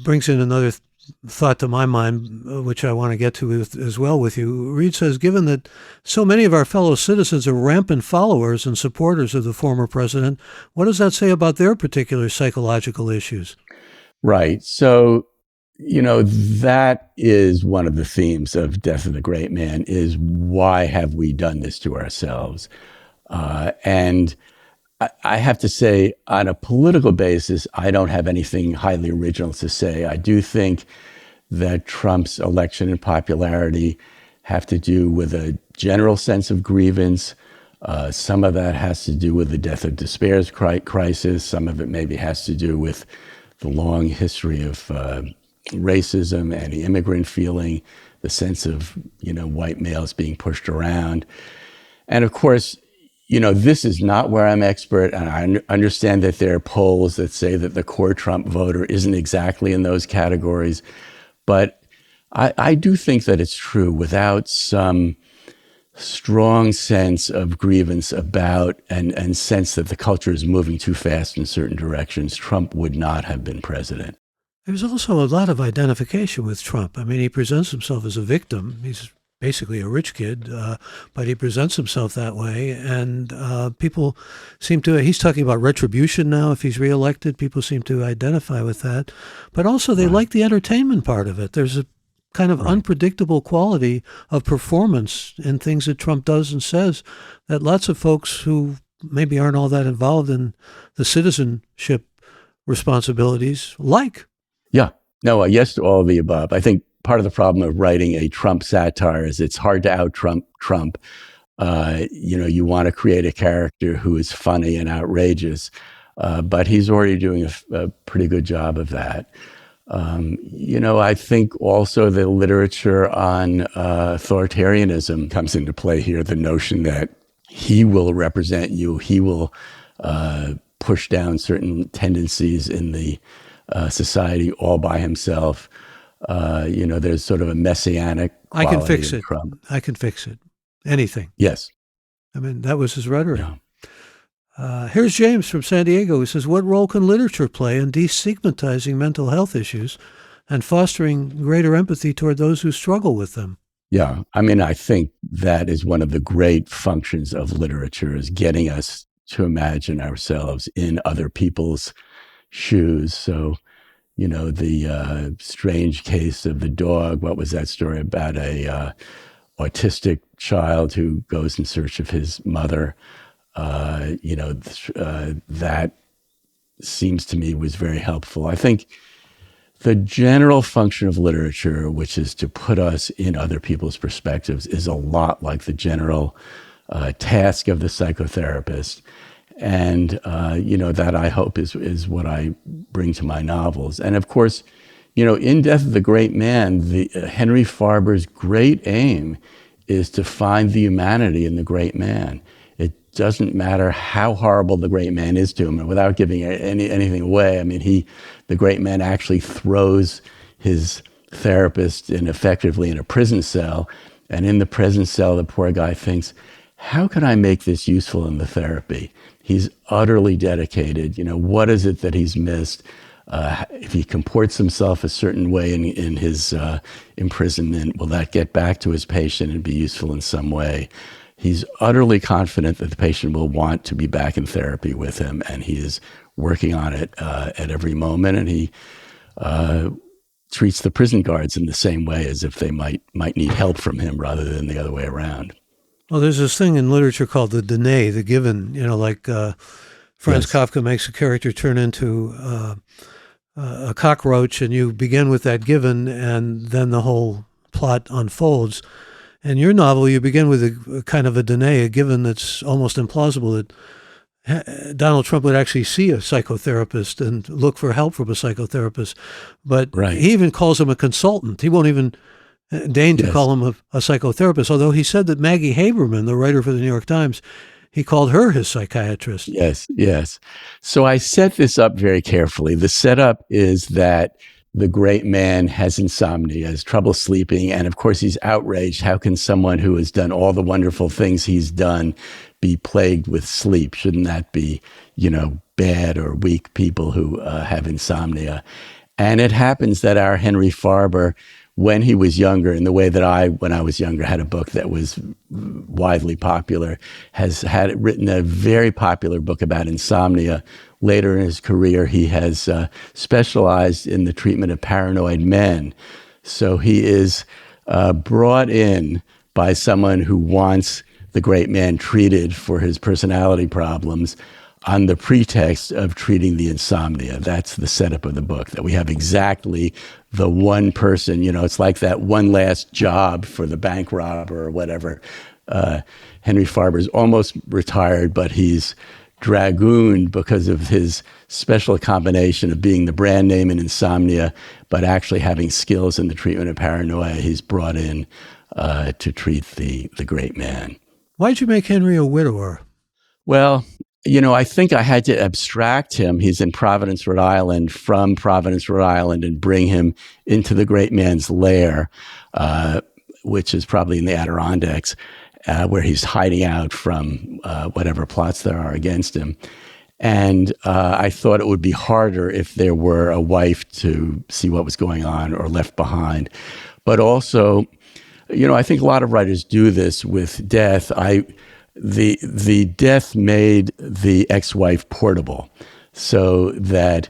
Brings in another thought to my mind, which I want to get to as well with you. Reed says, given that so many of our fellow citizens are rampant followers and supporters of the former president, what does that say about their particular psychological issues? Right. So, that is one of the themes of Death of the Great Man, is why have we done this to ourselves? And I have to say, on a political basis, I don't have anything highly original to say. I do think that Trump's election and popularity have to do with a general sense of grievance. Some of that has to do with the death of despair's crisis. Some of it maybe has to do with the long history of racism, anti-immigrant feeling, the sense of, white males being pushed around. And of course, this is not where I'm expert, and I understand that there are polls that say that the core Trump voter isn't exactly in those categories. But I do think that it's true, without some strong sense of grievance about and sense that the culture is moving too fast in certain directions, Trump would not have been president. There's also a lot of identification with Trump. I mean, he presents himself as a victim. He's basically a rich kid, but he presents himself that way. And people seem to, he's talking about retribution now if he's reelected. People seem to identify with that. But also they like the entertainment part of it. There's a kind of unpredictable quality of performance in things that Trump does and says that lots of folks who maybe aren't all that involved in the citizenship responsibilities like. Yeah. No, yes to all of the above. I think part of the problem of writing a Trump satire is it's hard to out-Trump Trump. You want to create a character who is funny and outrageous, but he's already doing a pretty good job of that. I think also the literature on authoritarianism comes into play here. The notion that he will represent you. He will push down certain tendencies in the society all by himself. There's sort of a messianic I can quality fix of it. Trump. I can fix it. Anything. Yes. I mean, that was his rhetoric. Yeah. Here's James from San Diego who says, what role can literature play in destigmatizing mental health issues and fostering greater empathy toward those who struggle with them? Yeah. I mean, I think that is one of the great functions of literature, is getting us to imagine ourselves in other people's shoes. So, the strange case of the dog, what was that story about? A autistic child who goes in search of his mother. That seems to me was very helpful. I think the general function of literature, which is to put us in other people's perspectives, is a lot like the general task of the psychotherapist. And, that I hope is what I bring to my novels. And of course, in Death of the Great Man, Henry Farber's great aim is to find the humanity in the great man. It doesn't matter how horrible the great man is to him, and without giving anything away. I mean, the great man actually throws his therapist effectively in a prison cell. And in the prison cell, the poor guy thinks, how can I make this useful in the therapy? He's utterly dedicated. What is it that he's missed? If he comports himself a certain way in his imprisonment, will that get back to his patient and be useful in some way? He's utterly confident that the patient will want to be back in therapy with him, and he is working on it at every moment. And he treats the prison guards in the same way, as if they might need help from him rather than the other way around. Well, there's this thing in literature called the dene, the given, like Franz Kafka makes a character turn into a cockroach, and you begin with that given, and then the whole plot unfolds. In your novel, you begin with a kind of a dene, a given that's almost implausible, that Donald Trump would actually see a psychotherapist and look for help from a psychotherapist. But he even calls him a consultant. He won't even deign to call him a psychotherapist, although he said that Maggie Haberman, the writer for the New York Times, he called her his psychiatrist. Yes. So I set this up very carefully. The setup is that the great man has insomnia, has trouble sleeping, and of course he's outraged. How can someone who has done all the wonderful things he's done be plagued with sleep? Shouldn't that be, bad or weak people who have insomnia? And it happens that our Henry Farber, when he was younger, in the way that when I was younger, had a book that was widely popular, has written a very popular book about insomnia. Later in his career, he has specialized in the treatment of paranoid men. So he is brought in by someone who wants the great man treated for his personality problems on the pretext of treating the insomnia. That's the setup of the book, that we have exactly the one person, it's like that one last job for the bank robber or whatever. Henry Farber's almost retired, but he's dragooned because of his special combination of being the brand name in insomnia, but actually having skills in the treatment of paranoia. He's brought in to treat the great man. Why'd you make Henry a widower? Well, I think I had to abstract him. He's in Providence, Rhode Island, from Providence, Rhode Island, and bring him into the great man's lair, which is probably in the Adirondacks, where he's hiding out from whatever plots there are against him. And I thought it would be harder if there were a wife to see what was going on or left behind. But also, I think a lot of writers do this with death. The death made the ex-wife portable, so that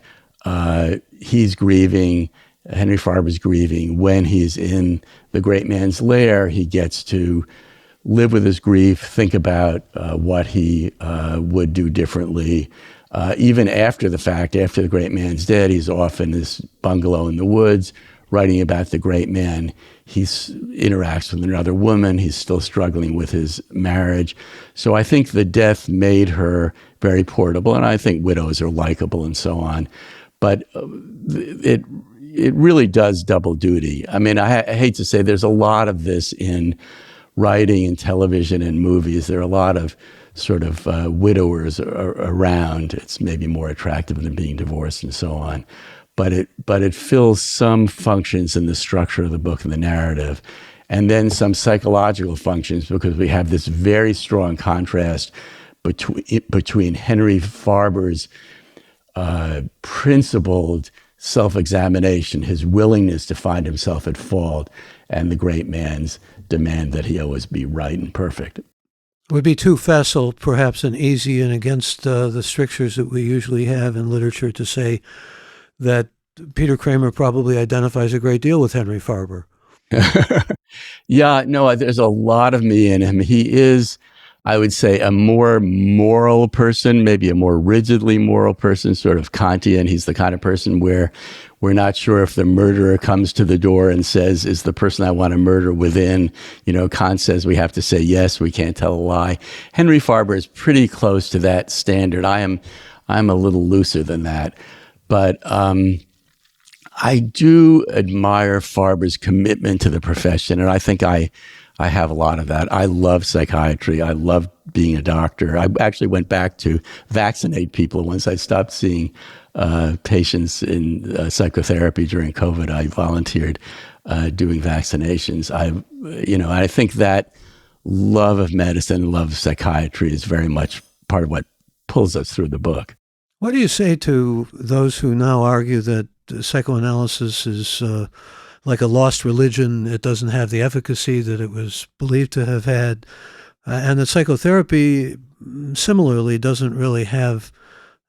he's grieving, Henry Farber's grieving. When he's in the great man's lair, he gets to live with his grief, think about what he would do differently. Even after the fact, after the great man's dead, he's off in this bungalow in the woods, writing about the great man. He interacts with another woman. He's still struggling with his marriage. So I think the death made her very portable, and I think widows are likable and so on. But it really does double duty. I mean, I hate to say there's a lot of this in writing and television and movies. There are a lot of sort of widowers around. It's maybe more attractive than being divorced and so on. But it fills some functions in the structure of the book and the narrative, and then some psychological functions, because we have this very strong contrast between Henry Farber's principled self-examination, his willingness to find himself at fault, and the great man's demand that he always be right and perfect. It would be too facile, perhaps, and easy and against the strictures that we usually have in literature to say that Peter Kramer probably identifies a great deal with Henry Farber. Yeah, no, there's a lot of me in him. He is, I would say, a more moral person, maybe a more rigidly moral person, sort of Kantian. He's the kind of person where we're not sure if the murderer comes to the door and says, is the person I want to murder within? You know, Kant says we have to say yes, we can't tell a lie. Henry Farber is pretty close to that standard. I'm a little looser than that. But I do admire Farber's commitment to the profession, and I think I have a lot of that. I love psychiatry. I love being a doctor. I actually went back to vaccinate people once I stopped seeing patients in psychotherapy during COVID. I volunteered doing vaccinations. I think that love of medicine, love of psychiatry is very much part of what pulls us through the book. What do you say to those who now argue that psychoanalysis is like a lost religion? It doesn't have the efficacy that it was believed to have had, and that psychotherapy similarly doesn't really have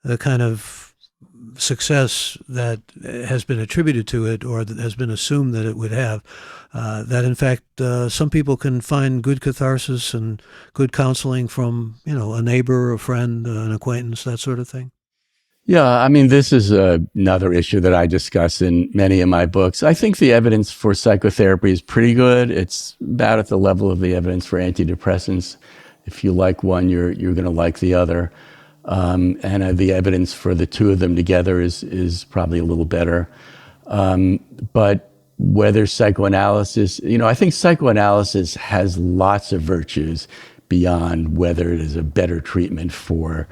the kind of success that has been attributed to it or that has been assumed that it would have, that in fact some people can find good catharsis and good counseling from, a neighbor, a friend, an acquaintance, that sort of thing? Yeah, I mean, this is another issue that I discuss in many of my books. I think the evidence for psychotherapy is pretty good. It's about at the level of the evidence for antidepressants. If you like one, you're going to like the other. And the evidence for the two of them together is probably a little better. But whether psychoanalysis, I think psychoanalysis has lots of virtues beyond whether it is a better treatment for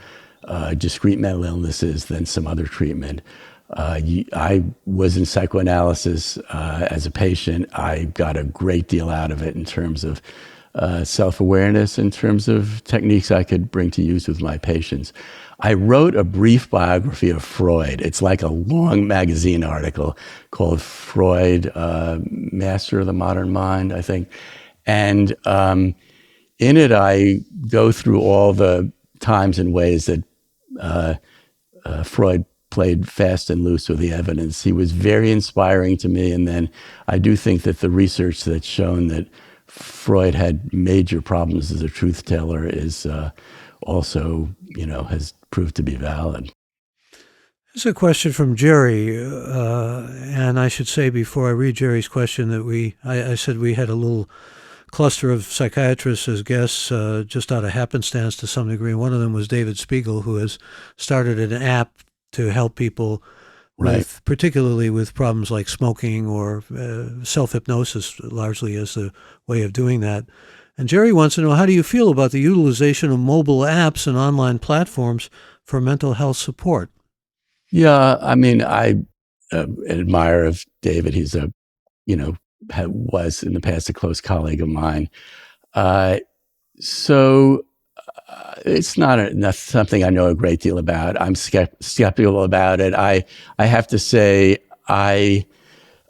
discrete mental illnesses than some other treatment. I was in psychoanalysis as a patient. I got a great deal out of it in terms of self-awareness, in terms of techniques I could bring to use with my patients. I wrote a brief biography of Freud. It's like a long magazine article called Freud, Master of the Modern Mind, I think. And in it, I go through all the times and ways that Freud played fast and loose with the evidence. He was very inspiring to me. And then I do think that the research that's shown that Freud had major problems as a truth teller is also, has proved to be valid. Here's a question from Jerry. And I should say before I read Jerry's question that I said we had a little cluster of psychiatrists as guests just out of happenstance to some degree. One of them was David Spiegel, who has started an app to help people with, particularly with problems like smoking or self-hypnosis, largely as the way of doing that. And Jerry wants to know, how do you feel about the utilization of mobile apps and online platforms for mental health support? Yeah, I mean, I admire of David. He's was in the past a close colleague of mine. So it's not something I know a great deal about. I'm skeptical about it. I have to say I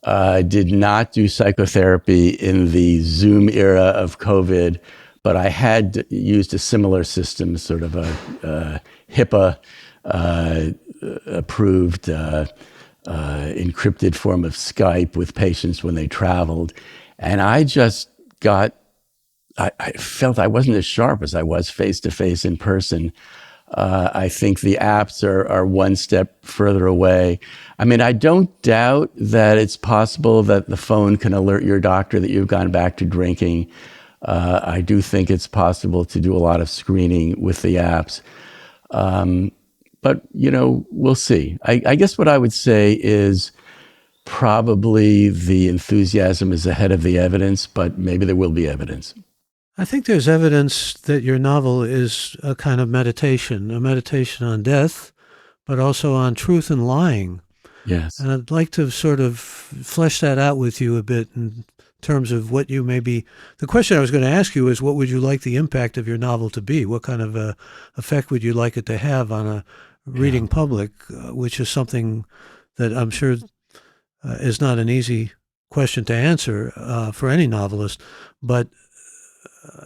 did not do psychotherapy in the Zoom era of COVID, but I had used a similar system, sort of a HIPAA approved encrypted form of Skype with patients when they traveled. And I just I felt I wasn't as sharp as I was face-to-face in person. I think the apps are one step further away. I mean, I don't doubt that it's possible that the phone can alert your doctor that you've gone back to drinking. I do think it's possible to do a lot of screening with the apps. But, we'll see. I guess what I would say is probably the enthusiasm is ahead of the evidence, but maybe there will be evidence. I think there's evidence that your novel is a kind of meditation, a meditation on death, but also on truth and lying. Yes. And I'd like to sort of flesh that out with you a bit in terms of what you may be. The question I was going to ask you is, what would you like the impact of your novel to be? What kind of effect would you like it to have on a reading public, which is something that I'm sure is not an easy question to answer for any novelist. But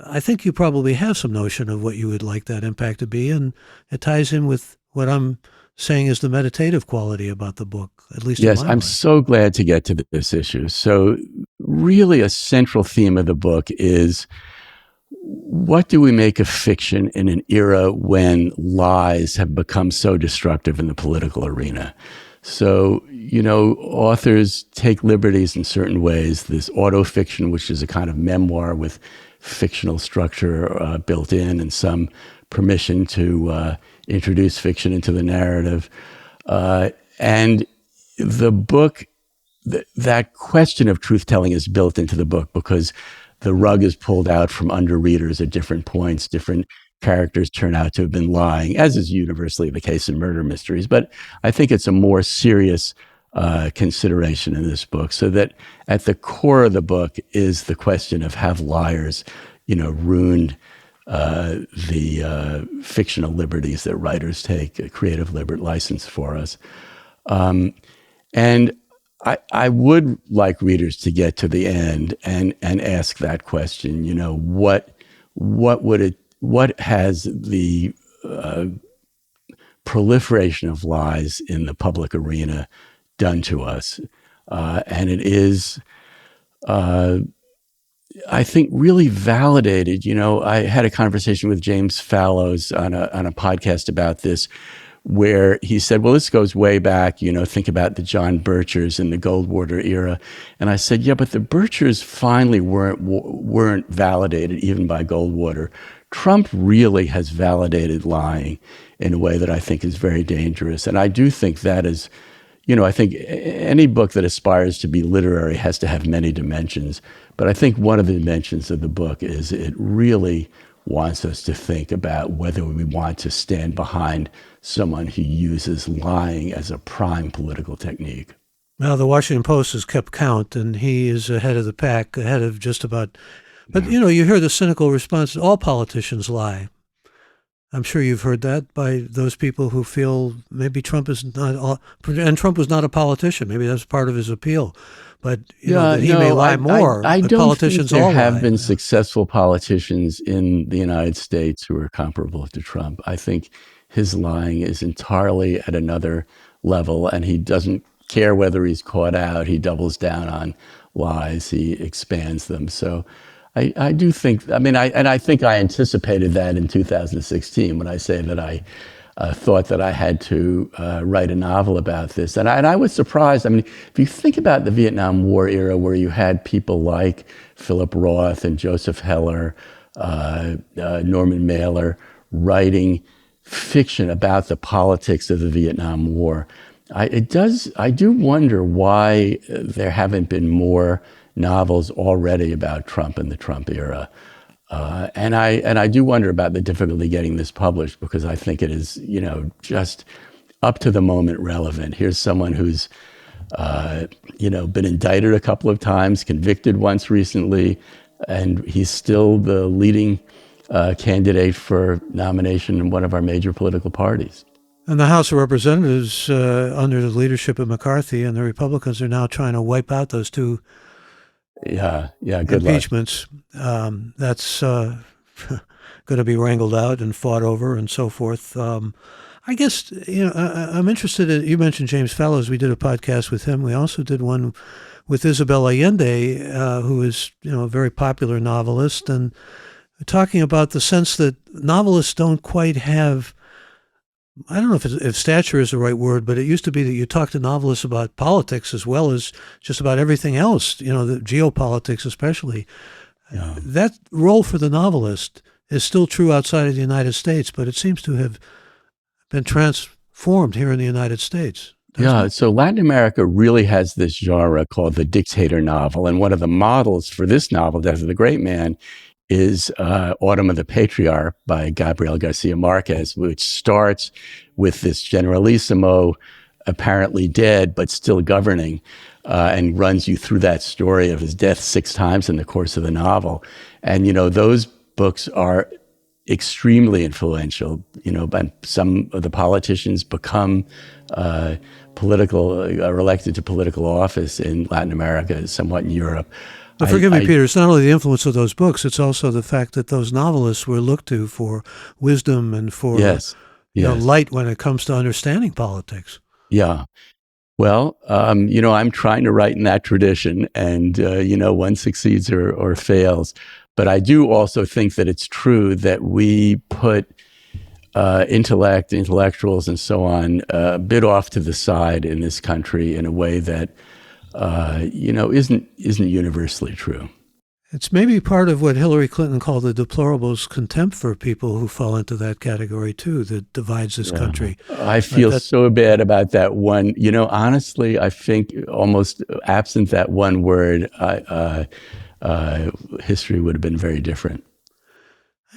I think you probably have some notion of what you would like that impact to be, and it ties in with what I'm saying is the meditative quality about the book, at least in Yes, my I'm mind. so glad to get to this issue. So, really, a central theme of the book is, what do we make of fiction in an era when lies have become so destructive in the political arena? So, authors take liberties in certain ways. This autofiction, which is a kind of memoir with fictional structure built in and some permission to introduce fiction into the narrative. And the book, that question of truth-telling is built into the book because the rug is pulled out from under readers at different points. Different characters turn out to have been lying, as is universally the case in murder mysteries. But I think it's a more serious consideration in this book, so that at the core of the book is the question of, have liars, ruined the fictional liberties that writers take, a creative license for us. And I would like readers to get to the end and ask that question. What has the proliferation of lies in the public arena done to us? And it is, I think, really validated. I had a conversation with James Fallows on a podcast about this, where he said, well, this goes way back, think about the John Birchers in the Goldwater era. And I said, yeah, but the Birchers finally weren't validated even by Goldwater. Trump really has validated lying in a way that I think is very dangerous. And I do think that is, I think any book that aspires to be literary has to have many dimensions. But I think one of the dimensions of the book is it really wants us to think about whether we want to stand behind someone who uses lying as a prime political technique. Now, the Washington Post has kept count, and he is ahead of the pack, ahead of just about. But, you hear the cynical response, all politicians lie. I'm sure you've heard that by those people who feel maybe Trump is not, and Trump was not a politician. Maybe that's part of his appeal. But that he may lie more. I but don't politicians think there all have lie. been successful politicians in the United States who are comparable to Trump. I think his lying is entirely at another level, and he doesn't care whether he's caught out. He doubles down on lies. He expands them. So I do think, I think I anticipated that in 2016 when I say that I thought that I had to write a novel about this. And I was surprised. If you think about the Vietnam War era, where you had people like Philip Roth and Joseph Heller, Norman Mailer, writing fiction about the politics of the Vietnam War, I do wonder why there haven't been more novels already about Trump and the Trump era. And I do wonder about the difficulty getting this published, because I think it is, just up to the moment relevant. Here's someone who's, been indicted a couple of times, convicted once recently, and he's still the leading candidate for nomination in one of our major political parties. And the House of Representatives, under the leadership of McCarthy, and the Republicans are now trying to wipe out those two Good impeachments. That's going to be wrangled out and fought over and so forth. I guess, I'm interested in, you mentioned James Fallows. We did a podcast with him. We also did one with Isabel Allende, who is, a very popular novelist, and talking about the sense that novelists don't quite have, I don't know if stature is the right word, but it used to be that you talk to novelists about politics as well as just about everything else, the geopolitics especially. Yeah. That role for the novelist is still true outside of the United States, but it seems to have been transformed here in the United States. Yeah, so Latin America really has this genre called the dictator novel. And one of the models for this novel, Death of the Great Man, is Autumn of the Patriarch by Gabriel Garcia Marquez, which starts with this generalissimo, apparently dead, but still governing, and runs you through that story of his death 6 times in the course of the novel. And, those books are extremely influential, and some of the politicians become are elected to political office in Latin America, somewhat in Europe. But forgive me, Peter, it's not only the influence of those books, it's also the fact that those novelists were looked to for wisdom and for Yes. light when it comes to understanding politics. Yeah. Well, I'm trying to write in that tradition, and, one succeeds or fails. But I do also think that it's true that we put intellectuals, and so on, a bit off to the side in this country in a way that, isn't universally true. It's maybe part of what Hillary Clinton called the deplorables contempt for people who fall into that category too, that divides this country. I feel so bad about that one. Honestly, I think almost absent that one word, history would have been very different.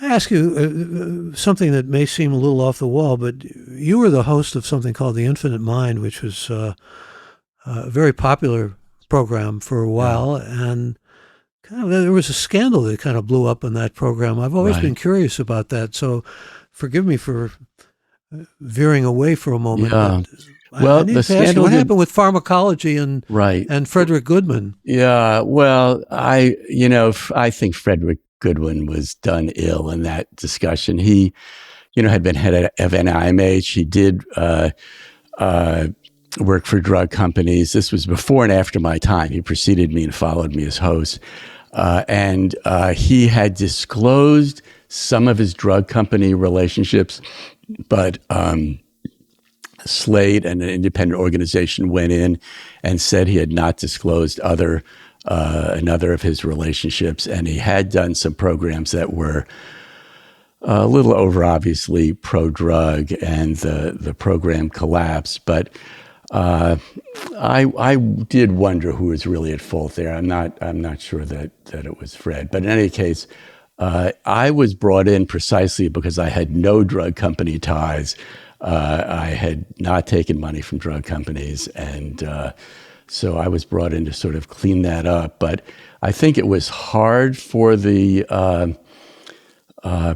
I ask you something that may seem a little off the wall, but you were the host of something called The Infinite Mind, which was a very popular program for a while, and there was a scandal that kind of blew up in that program. I've always been curious about that, so forgive me for veering away for a moment. Yeah. Well, I need to ask you, what happened with pharmacology and Frederick Goodman? Yeah, well, I think Frederick Goodwin was done ill in that discussion. He, had been head of NIMH. He did work for drug companies. This was before and after my time. He preceded me and followed me as host. And he had disclosed some of his drug company relationships, but Slate and an independent organization went in and said he had not disclosed another of his relationships, and he had done some programs that were a little over obviously pro-drug, and the program collapsed. But I did wonder who was really at fault there. I'm not sure that it was Fred, but in any case, I was brought in precisely because I had no drug company ties. I had not taken money from drug companies, and so I was brought in to sort of clean that up. But I think it was hard for the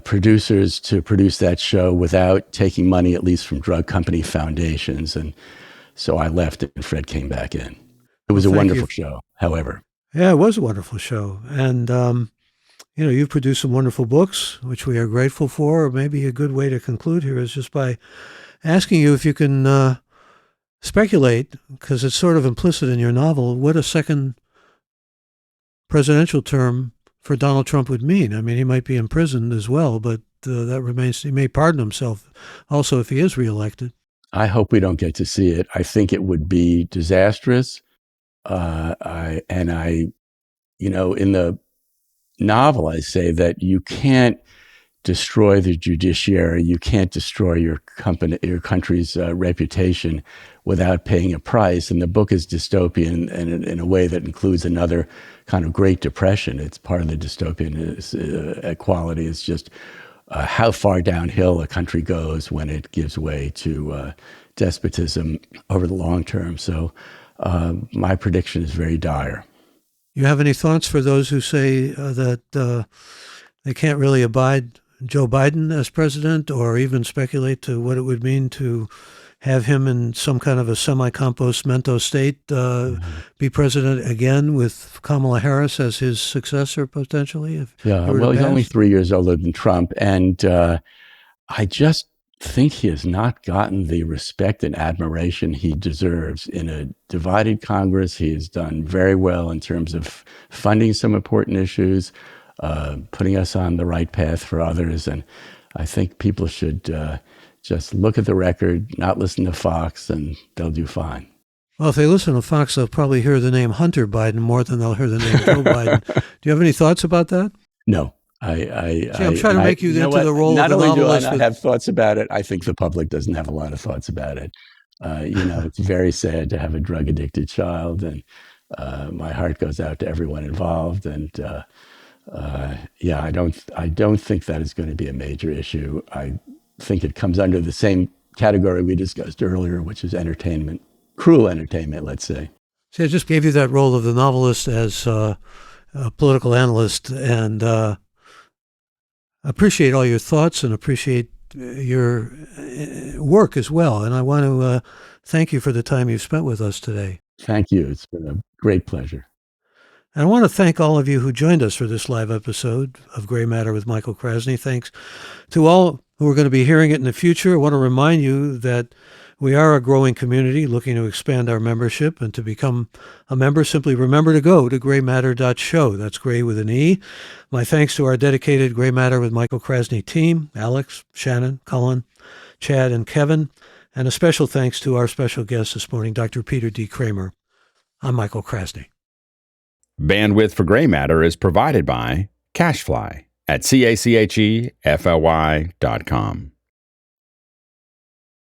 producers to produce that show without taking money, at least from drug company foundations. And so I left and Fred came back in. It was a wonderful show, however. Yeah, it was a wonderful show. And, you've produced some wonderful books, which we are grateful for. Maybe a good way to conclude here is just by asking you if you can speculate, because it's sort of implicit in your novel, what a second presidential term for Donald Trump would mean. I mean, he might be imprisoned as well, but that remains, he may pardon himself also if he is reelected. I hope we don't get to see it. I think it would be disastrous. In the novel, I say that you can't destroy the judiciary, you can't destroy your country's reputation without paying a price. And the book is dystopian, and in a way that includes another kind of Great Depression. It's part of the dystopian equality. It's just how far downhill a country goes when it gives way to despotism over the long term. So my prediction is very dire. You have any thoughts for those who say that they can't really abide Joe Biden as president, or even speculate to what it would mean to have him in some kind of a semi-compost Mentos state be president again with Kamala Harris as his successor potentially? Well, he's only 3 years older than Trump, and I just think he has not gotten the respect and admiration he deserves. In a divided Congress, he has done very well in terms of funding some important issues, putting us on the right path for others. And I think people should just look at the record, not listen to Fox, and they'll do fine. Well, if they listen to Fox, they'll probably hear the name Hunter Biden more than they'll hear the name Joe Biden. Do you have any thoughts about that? No. I'm trying to make you into the role not of a only novelist. do I not have thoughts about it, I think the public doesn't have a lot of thoughts about it. It's very sad to have a drug-addicted child, and my heart goes out to everyone involved. And Yeah, I don't think that is going to be a major issue. I think it comes under the same category we discussed earlier, which is entertainment, cruel entertainment, let's say. See, I just gave you that role of the novelist as a political analyst, and appreciate all your thoughts and appreciate your work as well. And I want to thank you for the time you've spent with us today. Thank you. It's been a great pleasure. And I want to thank all of you who joined us for this live episode of Gray Matter with Michael Krasny. Thanks to all who are going to be hearing it in the future. I want to remind you that we are a growing community looking to expand our membership, and to become a member, simply remember to go to graymatter.show. That's Gray with an E. My thanks to our dedicated Gray Matter with Michael Krasny team, Alex, Shannon, Colin, Chad, and Kevin. And a special thanks to our special guest this morning, Dr. Peter D. Kramer. I'm Michael Krasny. Bandwidth for Gray Matter is provided by CashFly at CACHEFLY.com.